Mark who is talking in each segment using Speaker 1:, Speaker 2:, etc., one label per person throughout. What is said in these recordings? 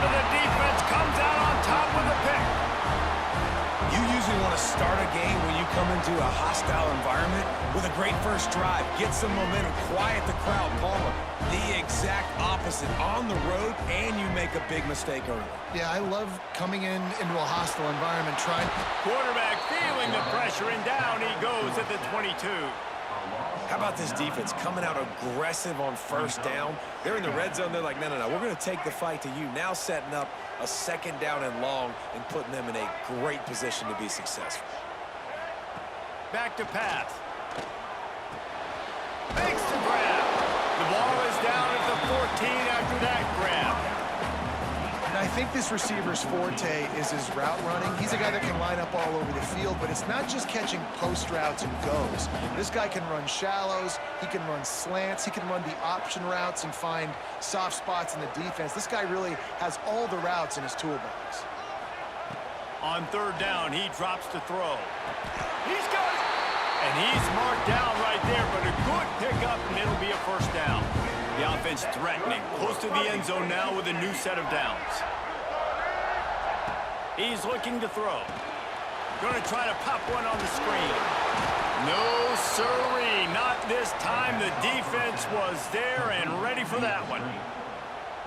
Speaker 1: but the defense comes out on top with a pick.
Speaker 2: You usually want to start a game when you come into a hostile environment with a great first drive. Get some momentum, quiet the crowd. Palmer, the exact opposite. On the road, and you make a big mistake early.
Speaker 3: Yeah, I love coming into a hostile environment, trying.
Speaker 1: Quarterback feeling the pressure, and down he goes at the 22.
Speaker 2: How about this defense coming out aggressive on first down? They're in the red zone. They're like, no, we're going to take the fight to you. Now setting up a second down and long and putting them in a great position to be successful.
Speaker 1: Back to pass. Makes the grab. The ball is down at the 14 after that grab.
Speaker 3: And I think this receiver's forte is his route running. He's a guy that can line up all over the field, but it's not just catching post routes and goes. This guy can run shallows, he can run slants, he can run the option routes and find soft spots in the defense. This guy really has all the routes in his toolbox.
Speaker 1: On third down, he drops to throw. He's got it! And he's marked down right there, but a good pickup, and it'll be a first down. The offense threatening, close to the end zone now with a new set of downs. He's looking to throw. Going to try to pop one on the screen. No, sirree, not this time. The defense was there and ready for that one.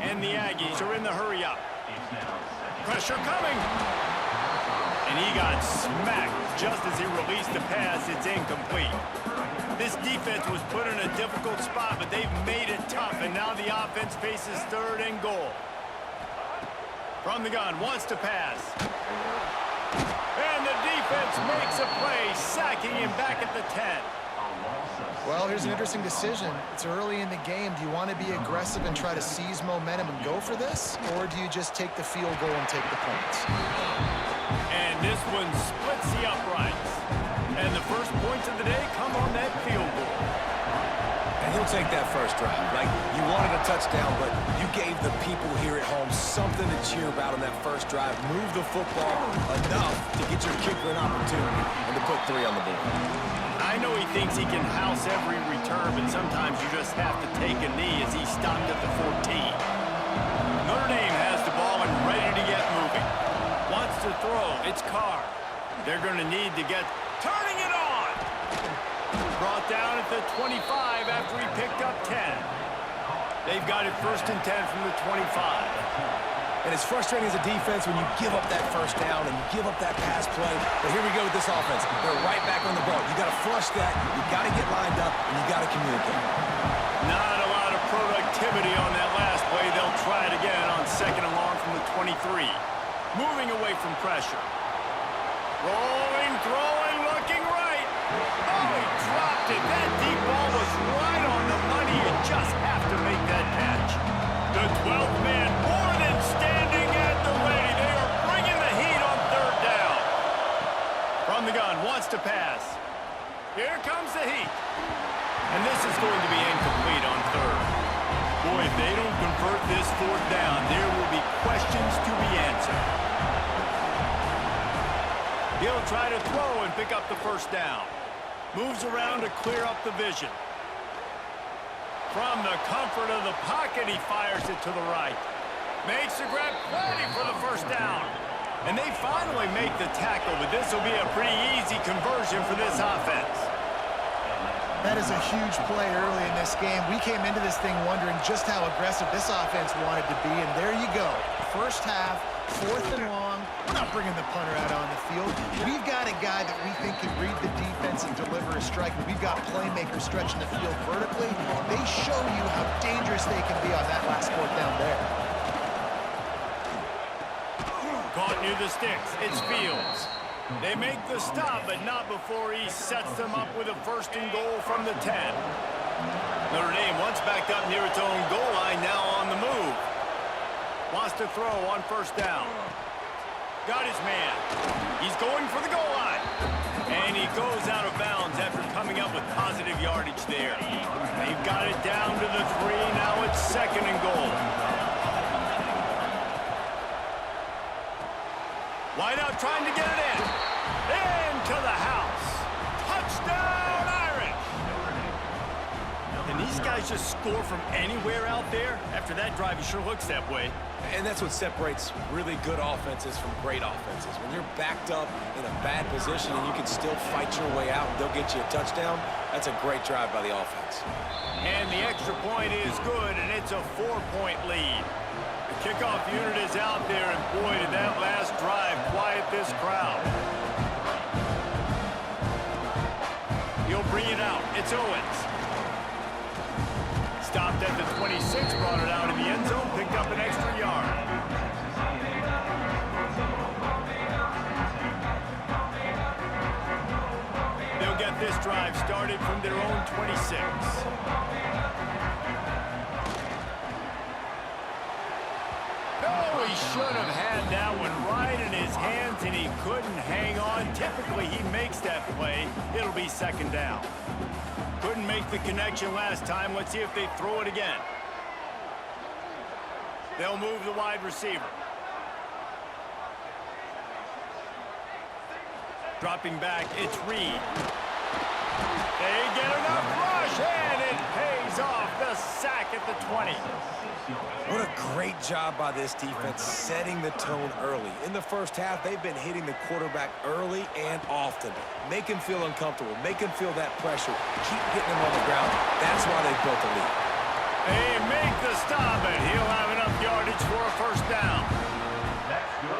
Speaker 1: And the Aggies are in the hurry up. Pressure coming. And he got smacked just as he released the pass. It's incomplete. This defense was put in a difficult spot, but they've made it tough, and now the offense faces third and goal. From the gun, wants to pass. And the defense makes a play, sacking him back at the 10.
Speaker 3: Well, here's an interesting decision. It's early in the game. Do you want to be aggressive and try to seize momentum and go for this? Or do you just take the field goal and take the points?
Speaker 1: And this one splits the uprights. And the first points of the day come on that field goal.
Speaker 2: And he'll take that first drive. Like, you wanted a touchdown, but you gave the people here at home something to cheer about on that first drive. Move the football enough to get your kicker an opportunity and to put 3 on the board.
Speaker 1: I know he thinks he can house every return, but sometimes you just have to take a knee as he stopped at the 14. Notre Dame has the ball and ready to get moving. Wants to throw. It's Carr. They're going to need to get turning it on. Brought down at the 25 after he picked up 10. They've got it first and 10 from the 25.
Speaker 2: And it's frustrating as a defense when you give up that first down and you give up that pass play. But here we go with this offense. They're right back on the ball. You got to flush that. You got to get lined up, and you got to communicate.
Speaker 1: Not a lot of productivity on that last play. They'll try it again on second and long from the 23. Moving away from pressure. Rolling, throwing, looking right. Oh, he dropped it. That deep ball was right on the money. You just have to make that catch. The 12th man more than standing at the ready. They are bringing the heat on third down. From the gun, wants to pass. Here comes the heat. And this is going to be incomplete on third. Boy, if they don't convert this fourth down, there will be questions to be answered. He'll try to throw and pick up the first down. Moves around to clear up the vision. From the comfort of the pocket, he fires it to the right. Makes the grab, plenty for the first down. And they finally make the tackle, but this will be a pretty easy conversion for this offense.
Speaker 3: That is a huge play early in this game. We came into this thing wondering just how aggressive this offense wanted to be, and there you go. First half, 4th and long. We're not bringing the punter out on the field. We've got a guy that we think can read the defense and deliver a strike. We've got playmakers stretching the field vertically. They show you how dangerous they can be on that last 4th down there.
Speaker 1: Caught near the sticks. It's Fields. They make the stop, but not before he sets them up with a first and goal from the 10. Notre Dame once backed up near its own goal line, now on the move. Wants to throw on first down. Got his man. He's going for the goal line. And he goes out of bounds after coming up with positive yardage there. They've got it down to the 3. Now it's second and goal. Wideout trying to get it in. Into the house. Touchdown, Irish. And these guys just score from anywhere out there? After that drive, it sure looks that way.
Speaker 2: And that's what separates really good offenses from great offenses. When you're backed up in a bad position and you can still fight your way out and they'll get you a touchdown, that's a great drive by the offense.
Speaker 1: And the extra point is good, and it's a 4-point lead. The kickoff unit is out there, and boy, did that last drive quiet this crowd. He'll bring it out. It's Owens. Stopped at the 26, brought it out in the end zone, picked up an extra yard. They'll get this drive started from their own 26. Oh, he should have had that one right in his hands, and he couldn't hang on. Typically, he makes that play. It'll be second down. Couldn't make the connection last time. Let's see if they throw it again. They'll move the wide receiver. Dropping back, it's Reed. They get enough rush, and it pays off. The sack at the 20.
Speaker 2: What a great job by this defense setting the tone early. In the first half, they've been hitting the quarterback early and often. Make him feel uncomfortable. Make him feel that pressure. Keep getting him on the ground. That's why they built the lead.
Speaker 1: They make the stop, and he'll have enough yardage for a first down.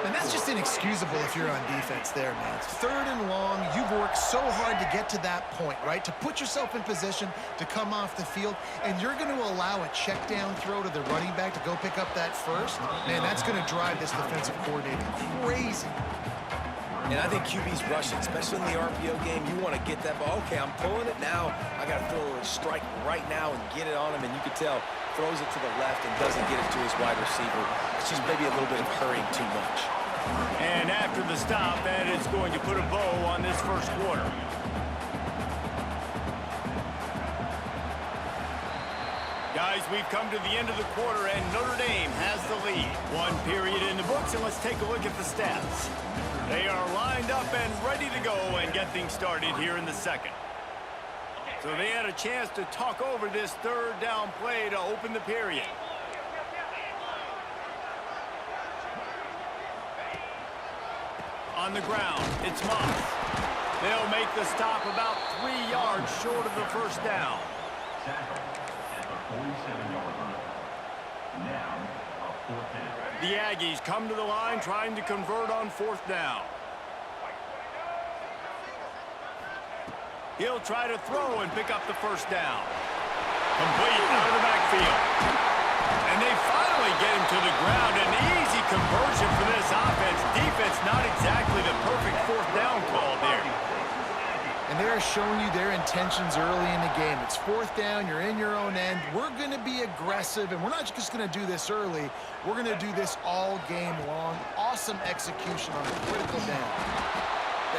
Speaker 3: And that's just inexcusable if you're on defense there, man. It's 3rd and long. You've worked so hard to get to that point, right? To put yourself in position to come off the field, and you're going to allow a check down throw to the running back to go pick up that first. Man, that's going to drive this defensive coordinator crazy.
Speaker 2: And I think QB's rushing, especially in the RPO game. You want to get that ball. Okay, I'm pulling it now. I got to throw a strike right now and get it on him. And you can tell, throws it to the left and doesn't get it to his wide receiver. It's just maybe a little bit of hurrying too much.
Speaker 1: And after the stop, that is going to put a bow on this first quarter. Guys, we've come to the end of the quarter, and Notre Dame has the lead. 1 period in the books, and let's take a look at the stats. They are lined up and ready to go and get things started here in the second. So they had a chance to talk over this 3rd down play to open the period. On the ground, it's Moss. They'll make the stop about 3 yards short of the first down. The Aggies come to the line trying to convert on 4th down. He'll try to throw and pick up the first down. Complete out of the backfield. And they finally get him to the ground. An easy conversion for this offense. Defense not exactly the perfect 4th down call there.
Speaker 3: And they're showing you their intentions early in the game. It's 4th down, you're in your own end. We're going to be aggressive, and we're not just going to do this early. We're going to do this all game long. Awesome execution on a critical down.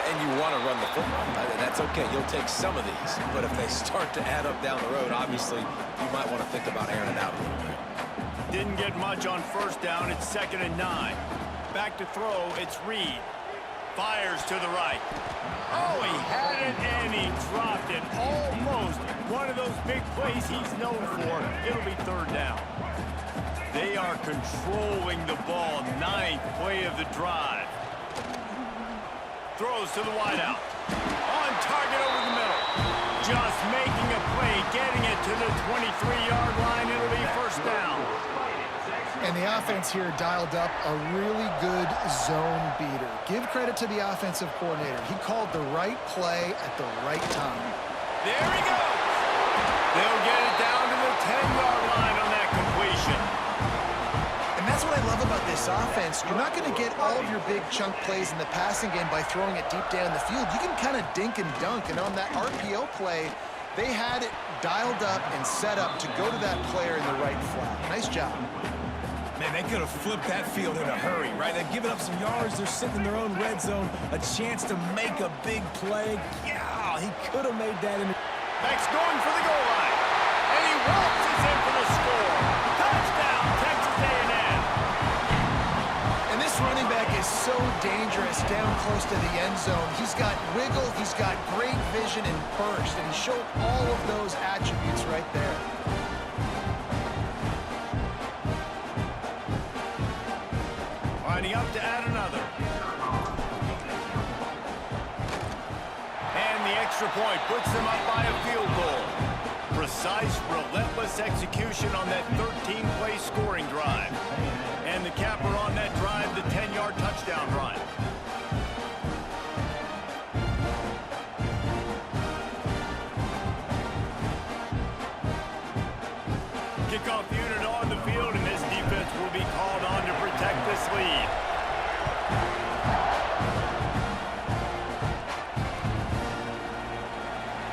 Speaker 2: And you want to run the football. That's okay. You'll take some of these. But if they start to add up down the road, obviously, you might want to think about airing it out a little bit.
Speaker 1: Didn't get much on 1st down. It's 2nd and 9. Back to throw. It's Reed. Fires to the right. Oh, he had it, and he dropped it. Almost one of those big plays he's known for. It'll be 3rd down. They are controlling the ball. 9th play of the drive. Throws to the wideout. On target over the middle. Just making a play, getting it to the 23-yard line. It'll be 1st down.
Speaker 3: And the offense here dialed up a really good zone beater. Give credit to the offensive coordinator. He called the right play at the right time.
Speaker 1: There he goes. They'll get it down to the 10-yard line on that completion.
Speaker 3: And that's what I love about this offense. You're not going to get all of your big chunk plays in the passing game by throwing it deep down the field. You can kind of dink and dunk. And on that RPO play, they had it dialed up and set up to go to that player in the right flat. Nice job.
Speaker 2: Man, they could have flipped that field in a hurry, right? They've given up some yards. They're sitting in their own red zone. A chance to make a big play. Yeah, he could have made that in.
Speaker 1: Beck's going for the goal line. And he waltzes in for the score. Touchdown, Texas A&M.
Speaker 3: And this running back is so dangerous down close to the end zone. He's got wiggle, he's got great vision and burst, and he showed all of those attributes right there.
Speaker 1: Setting up to add another. And the extra point puts them up by a field goal. Precise, relentless execution on that 13-play scoring drive. And the capper on that drive, the 10-yard touchdown run. Kickoff unit on the field, and this defense will be called on to protect this lead.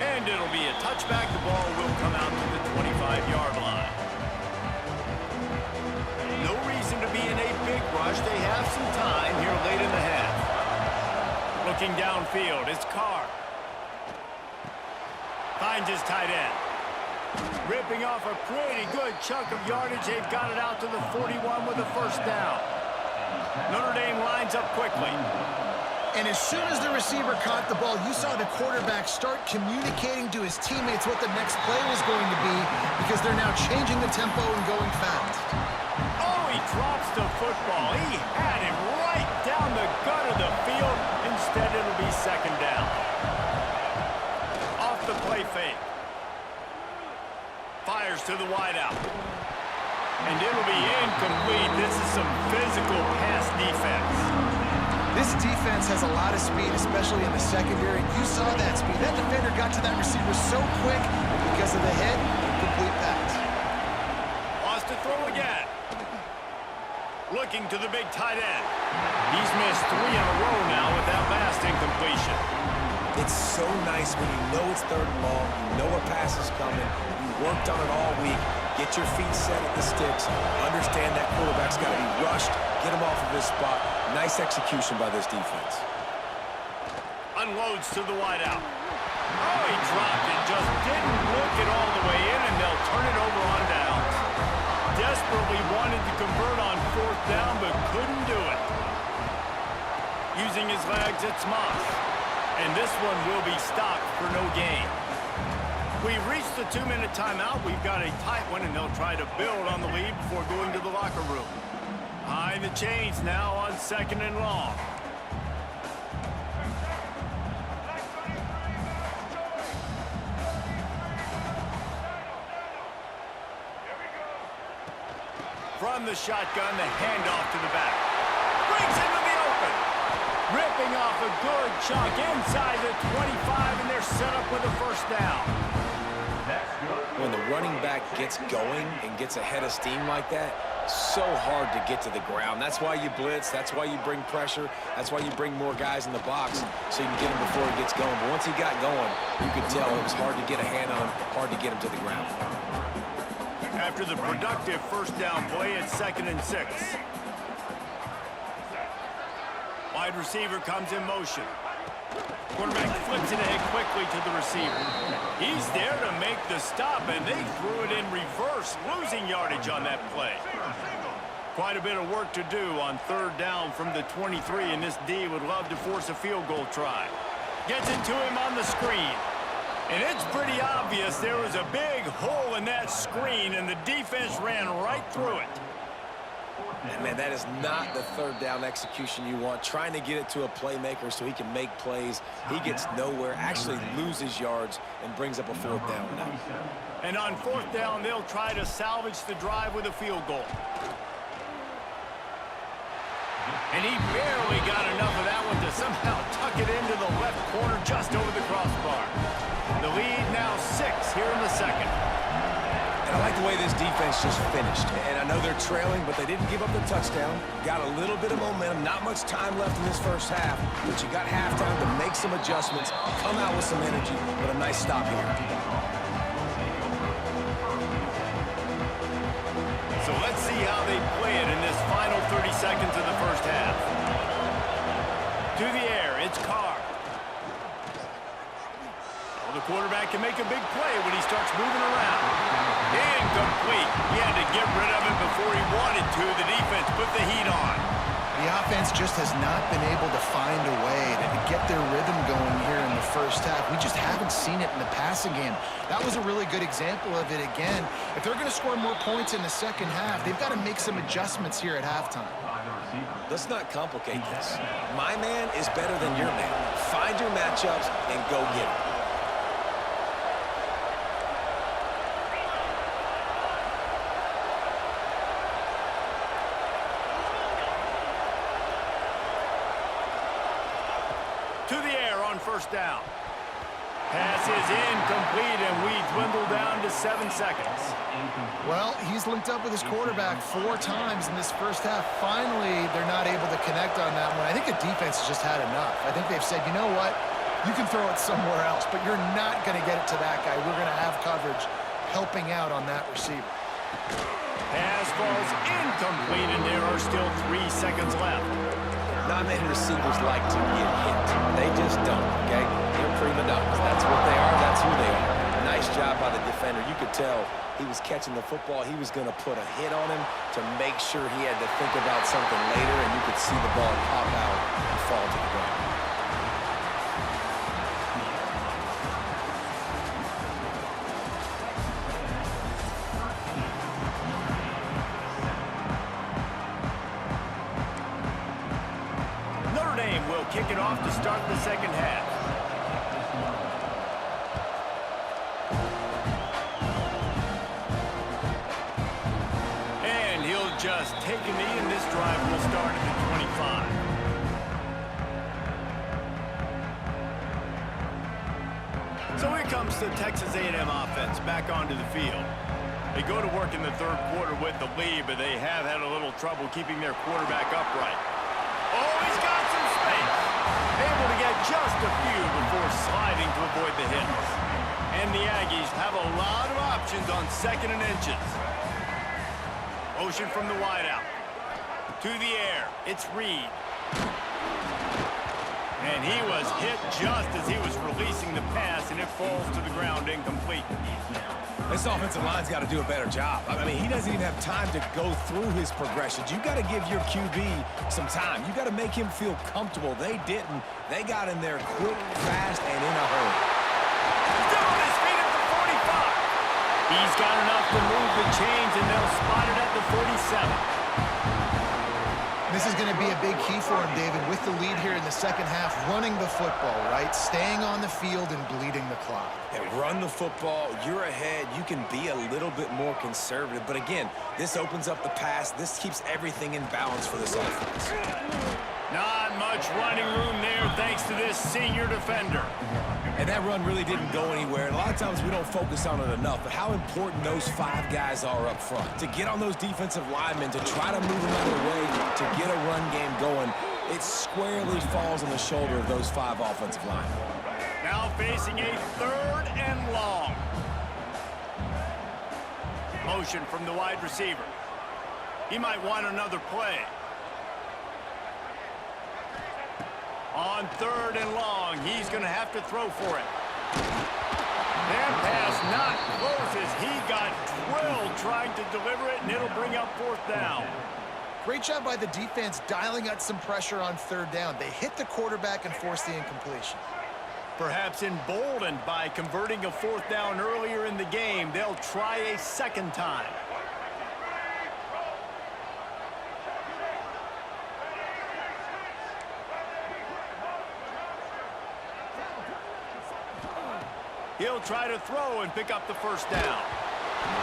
Speaker 1: And it'll be a touchback. The ball will come out to the 25-yard line. No reason to be in a big rush. They have some time here late in the half. Looking downfield, it's Carr. Finds his tight end. Ripping off a pretty good chunk of yardage. They've got it out to the 41 with a first down. Notre Dame lines up quickly.
Speaker 3: And as soon as the receiver caught the ball, you saw the quarterback start communicating to his teammates what the next play was going to be, because they're now changing the tempo and going fast.
Speaker 1: Oh, he drops the football. He had him right down the gut of the field. Instead, it'll be second down. Off the play fake. Fires to the wideout. And it'll be incomplete. This is some physical pass defense.
Speaker 3: This defense has a lot of speed, especially in the secondary. You saw that speed. That defender got to that receiver so quick, and because of the hit, incomplete pass.
Speaker 1: Wants to throw again. Looking to the big tight end. He's missed 3 in a row now with that last incompletion.
Speaker 2: It's so nice when you know it's third and long, you know a pass is coming, you worked on it all week, get your feet set at the sticks, understand that quarterback's got to be rushed, get him off of his spot. Nice execution by this defense.
Speaker 1: Unloads to the wideout. Oh, he dropped it, just didn't look it all the way in, and they'll turn it over on downs. Desperately wanted to convert on fourth down, but couldn't do it. Using his legs, it's Moss. And this one will be stopped for no gain. We've reached the 2-minute timeout. We've got a tight one, and they'll try to build on the lead before going to the locker room. High the chains now on second and long. From the shotgun, the handoff to the back. Brings into the open. Ripping off a good chunk inside the 25, and they're set up with a first down.
Speaker 2: When the running back gets going and gets ahead of steam like that, so hard to get to the ground. That's why you blitz. That's why you bring pressure. That's why you bring more guys in the box so you can get him before he gets going. But once he got going, you could tell it was hard to get a hand on him, hard to get him to the ground.
Speaker 1: After the productive first down play, it's 2nd and 6. Wide receiver comes in motion. Quarterback flips it ahead quickly to the receiver. He's there to make the stop, and they threw it in reverse, losing yardage on that play. Quite a bit of work to do on third down from the 23, and this D would love to force a field goal try. Gets it to him on the screen. And it's pretty obvious there was a big hole in that screen, and the defense ran right through it.
Speaker 2: And man, that is not the third down execution you want. Trying to get it to a playmaker so he can make plays. He gets nowhere, actually loses yards, and brings up a fourth down now.
Speaker 1: And on fourth down, they'll try to salvage the drive with a field goal. And he barely got enough of that one to somehow tuck it into the left corner just over the crossbar. The lead now 6 here in the second.
Speaker 2: And I like the way this defense just finished. And I know they're trailing, but they didn't give up the touchdown. Got a little bit of momentum. Not much time left in this first half, but you got halftime to make some adjustments, come out with some energy, but a nice stop here.
Speaker 1: So let's see how they play it in this final 30 seconds of the first half. To the air, it's Carr. Well, the quarterback can make a big play when he starts moving around. Incomplete. He had to get rid of it before he wanted to. The defense put the heat on.
Speaker 3: Yeah, offense just has not been able to find a way to get their rhythm going here in the first half. We just haven't seen it in the passing game. That was a really good example of it again. If they're going to score more points in the second half, they've got to make some adjustments here at halftime.
Speaker 2: Let's not complicate this. My man is better than your man. Find your matchups and go get it.
Speaker 1: To the air on first down. Pass is incomplete, and we dwindle down to 7 seconds.
Speaker 3: Well, he's linked up with his quarterback 4 times in this first half. Finally, they're not able to connect on that one. I think the defense has just had enough. I think they've said, you know what? You can throw it somewhere else, but you're not going to get it to that guy. We're going to have coverage helping out on that receiver.
Speaker 1: Pass falls incomplete, and there are still 3 seconds left.
Speaker 2: Not many receivers like to get hit. They just don't, okay? They're prima donnas. That's what they are. That's who they are. Nice job by the defender. You could tell he was catching the football. He was going to put a hit on him to make sure he had to think about something later, and you could see the ball pop out and fall to the ground.
Speaker 1: Kick it off to start the second half. And he'll just take a knee, and this drive will start at the 25. So here comes the Texas A&M offense back onto the field. They go to work in the third quarter with the lead, but they have had a little trouble keeping their quarterback upright. Oh, he's got some space. Able to get just a few before sliding to avoid the hits. And the Aggies have a lot of options on 2nd and inches. Motion from the wideout. To the air. It's Reed. And he was hit just as he was releasing the pass, and it falls to the ground incomplete.
Speaker 2: This offensive line's got to do a better job. I mean, he doesn't even have time to go through his progressions. You got to give your QB some time. You got to make him feel comfortable. They didn't. They got in there quick, fast, and in a hurry.
Speaker 1: Still on his feet at the 45. He's got enough to move the chains, and they'll spot it at the 47.
Speaker 3: This is going to be a big key for him, David, with the lead here in the second half, running the football, right? Staying on the field and bleeding the clock.
Speaker 2: Yeah, run the football. You're ahead. You can be a little bit more conservative. But again, this opens up the pass. This keeps everything in balance for this offense.
Speaker 1: Not much running room there thanks to this senior defender.
Speaker 2: And that run really didn't go anywhere. And a lot of times we don't focus on it enough, but how important those 5 guys are up front. To get on those defensive linemen, to try to move them out of the way, to get a run game going, it squarely falls on the shoulder of those 5 offensive linemen.
Speaker 1: Now facing a 3rd and long. Motion from the wide receiver. He might want another play. On 3rd and long, he's going to have to throw for it. That pass not close as he got drilled trying to deliver it, and it'll bring up 4th down.
Speaker 3: Great job by the defense dialing out some pressure on 3rd down. They hit the quarterback and forced the incompletion.
Speaker 1: Perhaps emboldened by converting a 4th down earlier in the game, they'll try a 2nd time. He'll try to throw and pick up the 1st down.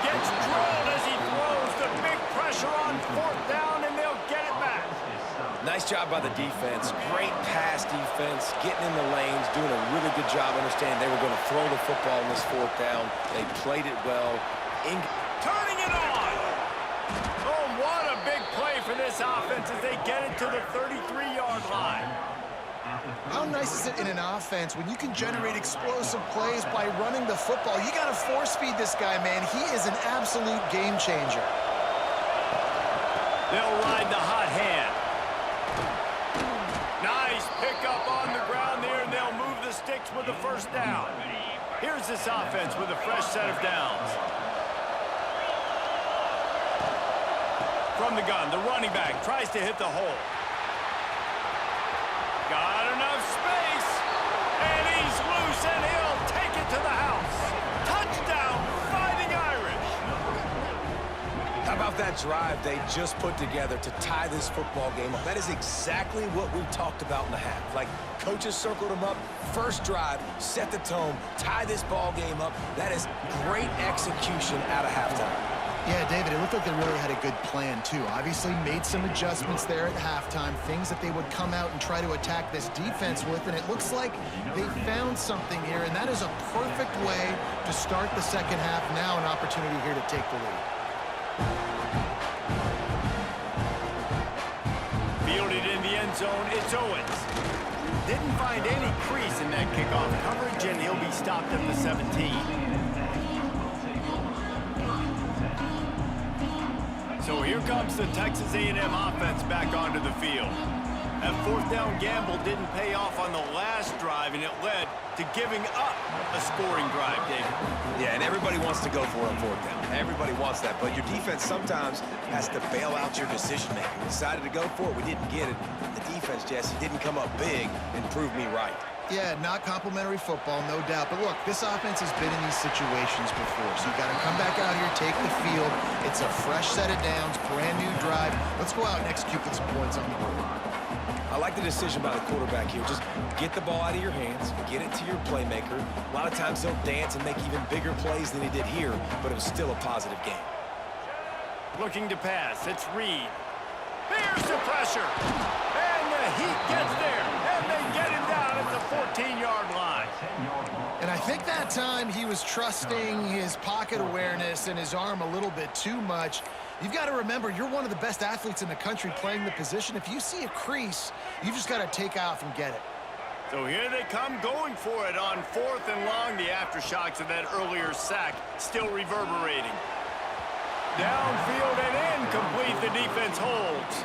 Speaker 1: Gets drilled as he throws the big pressure on 4th down, and they'll get it back.
Speaker 2: Nice job by the defense. Great pass defense, getting in the lanes, doing a really good job understanding they were going to throw the football in this 4th down. They played it well.
Speaker 1: Turning it on! Oh, what a big play for this offense as they get it to the 33-yard line.
Speaker 3: How nice is it in an offense when you can generate explosive plays by running the football? You got to force feed this guy, man. He is an absolute game changer.
Speaker 1: They'll ride the hot hand. Nice pickup on the ground there, and they'll move the sticks with the 1st down. Here's this offense with a fresh set of downs. From the gun, the running back tries to hit the hole. Got enough space. And he's loose, and he'll take it to the house. Touchdown, Fighting Irish.
Speaker 2: How about that drive they just put together to tie this football game up? That is exactly what we talked about in the half. Like, coaches circled them up, first drive, set the tone, tie this ball game up. That is great execution out of halftime.
Speaker 3: Yeah, David, it looked like they really had a good plan, too. Obviously made some adjustments there at halftime, things that they would come out and try to attack this defense with, and it looks like they found something here, and that is a perfect way to start the second half. Now an opportunity here to take the lead.
Speaker 1: Fielded in the end zone, it's Owens. Didn't find any crease in that kickoff coverage, and he'll be stopped at the 17. So here comes the Texas A&M offense back onto the field. That fourth down gamble didn't pay off on the last drive, and it led to giving up a scoring drive, David.
Speaker 2: Yeah, and everybody wants to go for it on fourth down. Everybody wants that, but your defense sometimes has to bail out your decision-making. We decided to go for it. We didn't get it. The defense, Jesse, didn't come up big and prove me right.
Speaker 3: Yeah, not complimentary football, no doubt. But look, this offense has been in these situations before, so you got to come back out here, take the field. It's a fresh set of downs, brand new drive. Let's go out and execute with some points on the board.
Speaker 2: I like the decision by the quarterback here. Just get the ball out of your hands, get it to your playmaker. A lot of times he'll dance and make even bigger plays than he did here, but it was still a positive game.
Speaker 1: Looking to pass, it's Reed. There's the pressure. And the heat gets there. And they get him down at the 14-yard line.
Speaker 3: And I think that time he was trusting his pocket awareness and his arm a little bit too much. You've got to remember, you're one of the best athletes in the country playing the position. If you see a crease, you just got to take off and get it.
Speaker 1: So here they come going for it on 4th and long. The aftershocks of that earlier sack still reverberating. Downfield and incomplete. The defense holds.